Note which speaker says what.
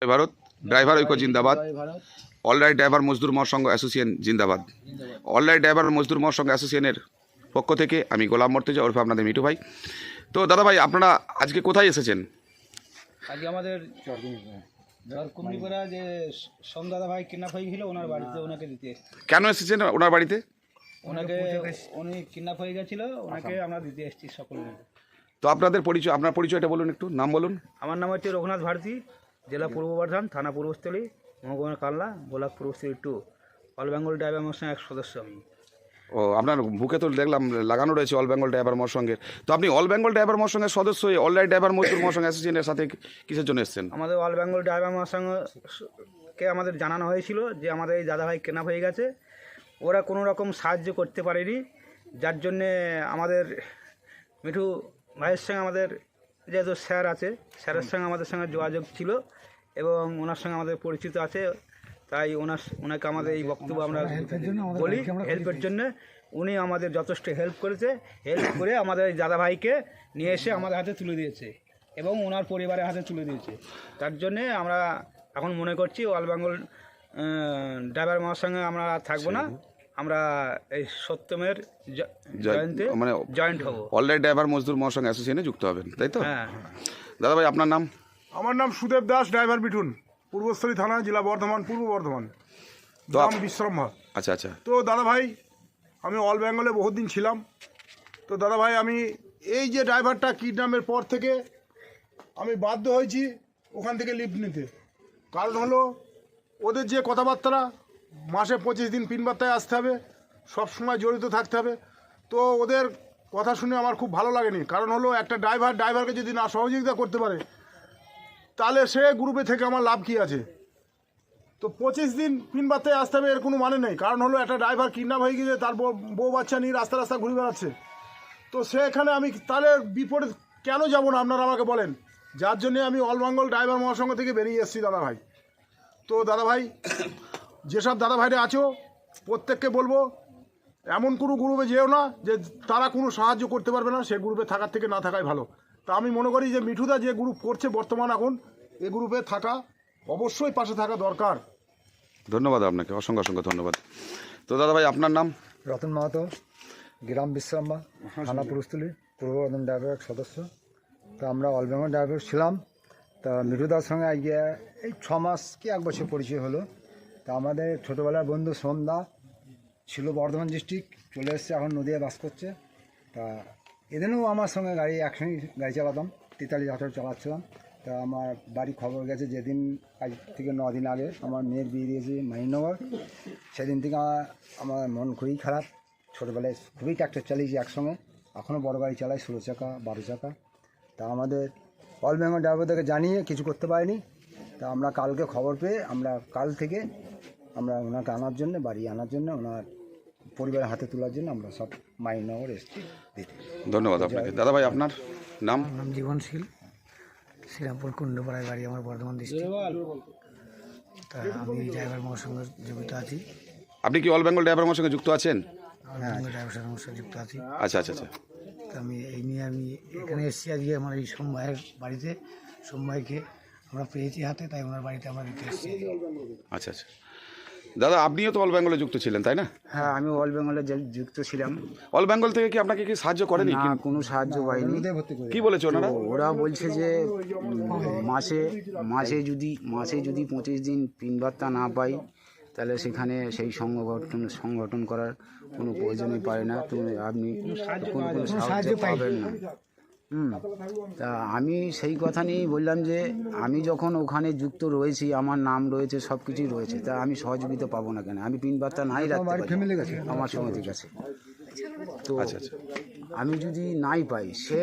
Speaker 1: জয় Bharat. Driver ঐক্য জিন্দাবাদ। All right driver মজদুর মহাসংঘ association জিন্দাবাদ। অল রাইট ড্রাইভার মজদুর মহাসংঘ অ্যাসোসিয়েশনের পক্ষ থেকে আমি গোলাম মর্তুজা ওরফে আপনাদের মিঠু ভাই। তো দাদা ভাই, আপনারা আজকে কোথায় এসেছেন?
Speaker 2: আজকে আমাদের কুমড়িপাড়া যে সোম দাদা ভাই কিডন্যাপ হয়ে গেছিল, ওনার বাড়িতে ওনাকে দিতে এসেছি।
Speaker 1: কেন এসেছেন ওনার বাড়িতে?
Speaker 2: উনি কিডন্যাপ হয়ে গেছিল, ওনাকে আমরা দিতে এসেছি সকলে মিলে।
Speaker 1: তো আপনাদের পরিচয়, আপনার পরিচয়টা বলুন, একটু নাম বলুন।
Speaker 2: আমার নাম হচ্ছে রঘুনাথ ভারতী, জেলা পূর্ব বর্ধমান, থানা পূর্বস্থলী, মহকুমা Kalna, block Purbasthali 2, all Bengal driver মহাসংঘের এক সদস্য আমি।
Speaker 1: ও, আপনার বুকে তো দেখলাম লাগানো রয়েছে অল বেঙ্গল ড্রাইভার মহাসংঘের। তো আপনি অল বেঙ্গল ড্রাইভার মহাসংঘের সদস্য হয়ে অল রাইট ড্রাইভার মজদুর মহাসংঘ অ্যাসোসিয়েশনের সাথে কিসের জন্য এসেছেন?
Speaker 2: আমাদের অল বেঙ্গল ড্রাইভার মহাসংঘকে আমাদের জানানো হয়েছিল যে আমাদের এই দাদা ভাই কিডন্যাপ হয়ে গেছে, ওরা কোনো রকম সাহায্য করতে পারেনি, যার জন্যে আমাদের মিঠু ভাইয়ের সঙ্গে আমাদের যেহেতু স্যার আছে, স্যারের সঙ্গে আমাদের সঙ্গে যোগাযোগ ছিল এবং ওনার সঙ্গে আমাদের পরিচিত আছে, তাই ওনাকে আমাদের এই বক্তব্য আমরা বলি হেল্পের জন্য। উনি আমাদের যথেষ্ট হেল্প করেছে, হেল্প করে আমাদের এই দাদা ভাইকে নিয়ে এসে আমাদের হাতে তুলে দিয়েছে এবং ওনার পরিবারের হাতে তুলে দিয়েছে। তার জন্যে আমরা এখন মনে করছি অল বেঙ্গল ড্রাইভার মহাসংঘে আমরা থাকবো না, আমরা এই সত্যমের জয়ন্তে
Speaker 1: মানে
Speaker 2: জয়েন্ট হব,
Speaker 1: অল রাইট ড্রাইভার মজদুর মহাসংঘ অ্যাসোসিয়েশনে যুক্ত হবেন, তাই তো?
Speaker 2: হ্যাঁ।
Speaker 1: দাদা ভাই, আপনার নাম?
Speaker 3: আমার নাম সুদেব দাস, ড্রাইভার মিঠুন, পূর্বস্থলী থানা, জেলা বর্ধমান, পূর্ব বর্ধমান, গ্রাম বিশ্রাম।
Speaker 1: আচ্ছা আচ্ছা।
Speaker 3: তো দাদা ভাই, আমি অল বেঙ্গলে বহুত দিন ছিলাম। তো দাদা ভাই, আমি এই যে ড্রাইভারটা কিডন্যাপের পর থেকে আমি বাধ্য হয়েছি ওখান থেকে লিফট নিতে। কারণ হলো ওদের যে কথাবার্তা, মাসে 25 দিন পিন বার্তায় আসতে হবে, সব সময় জড়িত থাকতে হবে। তো ওদের কথা শুনে আমার খুব ভালো লাগেনি। কারণ হলো একটা ড্রাইভারকে যদি না সহযোগিতা করতে পারে, তাহলে সে গ্রুপে থেকে আমার লাভ কী আছে? তো 25 দিন পিন বার্তায় আসতে হবে এর কোনো মানে নেই। কারণ হলো একটা ড্রাইভার কিডন্যাপ হয়ে গিয়েছে, তার বউ বাচ্চা নিয়ে রাস্তা রাস্তা ঘুরে বেড়াচ্ছে। তো সেখানে আমি তাহলে বিপদে কেন যাব না, আপনারা আমাকে বলেন। যার জন্যে আমি অল বেঙ্গল ড্রাইভার মহাসংঘ থেকে বেরিয়ে এসেছি দাদা ভাই। তো দাদা ভাই, যেসব দাদা ভাইরা আছো প্রত্যেককে বলবো, এমন কোনো গ্রুপে যেও না যে তারা কোনো সাহায্য করতে পারবে না, সে গ্রুপে থাকার থেকে না থাকাই ভালো। তা আমি মনে করি যে মিঠুদা যে গ্রুপ করছে বর্তমান, এখন এই গ্রুপে থাকা অবশ্যই পাশে থাকা দরকার।
Speaker 1: ধন্যবাদ আপনাকে, অসংখ্য অসংখ্য ধন্যবাদ। তো দাদা ভাই, আপনার নাম?
Speaker 4: রতন মাহাতো, গ্রাম বিশ্রাম্বা, থানা পূর্বস্থলী, পূর্ব বর্ধমান ড্রাইভার এক সদস্য। তো আমরা অল বেঙ্গল ড্রাইভার ছিলাম। তা মিঠুদার সঙ্গে আজকে এই 6 মাস কি 1 বছর পরিচয় হলো। তা আমাদের ছোটোবেলার বন্ধু সন্ধ্যা ছিল বর্ধমান ডিস্ট্রিক্ট, চলে এসছে, এখন নদিয়ায় বাস করছে। তা এদিনেও আমার সঙ্গে একসঙ্গে গাড়ি চালাতাম, 43 চালাচ্ছিলাম। তা আমার বাড়ি খবর গেছে যেদিন, আজ থেকে 9 দিন আগে আমার মেয়ের বিয়ে দিয়েছি মাহিনগর। সেদিন থেকে আমার মন খুবই খারাপ। ছোটোবেলায় খুবই ট্র্যাক্টর চালিয়েছি একসঙ্গে, এখনও বড় গাড়ি চালাই, 16 চাকা 12 চাকা। তা আমাদের অল বেঙ্গল ড্রাইভারদেরকে জানিয়ে কিছু করতে পারিনি। তা আমরা কালকে খবর পেয়ে আমরা কাল থেকে আমরা ওনাকে আনার জন্য, বাড়ি আনার জন্য, ওনার পরিবারের হাতে তোলার জন্য আমরা সব মাহিনগর এসেছি।
Speaker 1: ধন্যবাদ আপনাকে। দাদা ভাই, আপনার নাম?
Speaker 5: নাম জীবনশীল, শ্রীরামপুর কুণ্ডপাড়ায় বাড়ি আমার, বর্ধমান ডিস্ট্রিক্ট। তা আমি ড্রাইভার মহাসংঘে যুক্ত আছি।
Speaker 1: আপনি কি অল বেঙ্গল ড্রাইভার মহাসংঘে যুক্ত আছেন?
Speaker 5: ড্রাইভার সঙ্গে যুক্ত আছি।
Speaker 1: আচ্ছা আচ্ছা আচ্ছা।
Speaker 5: তা আমি এই নিয়ে আমি এখানে এসেছি আজকে আমার এই সোম ভাইয়ের বাড়িতে। সোম ভাইকে আমরা পেয়েছি হাতে, তাই ওনার বাড়িতে আমরা দিতে এসেছি।
Speaker 1: আচ্ছা আচ্ছা। দাদা, আপনিও তো অল বেঙ্গলে যুক্ত ছিলেন, তাই না?
Speaker 2: হ্যাঁ, আমি অল বেঙ্গলে যুক্ত ছিলাম।
Speaker 1: অল বেঙ্গল থেকে কি আপনাকে কি সাহায্য করেনি?
Speaker 2: না, কোনো সাহায্য পাইনি।
Speaker 1: কি বলেছে ওনারা?
Speaker 2: ওরা বলছে যে মাসে যদি 25 দিন পিন বার্তা না পাই, তাহলে সেখানে সেই সংগঠন করার কোনো প্রয়োজনই পায় না, আপনি কোনো সাহায্য পাবেন না। তা আমি সেই কথা নিয়েই বললাম যে আমি যখন ওখানে যুক্ত রয়েছি, আমার নাম রয়েছে, সব কিছুই রয়েছে, তা আমি সহযোগিতা পাবো না কেন? আমি পিন বার্তা নাই রাখতে পারি আমার সমিতির কাছে। তো আমি যদি নাই পাই, সে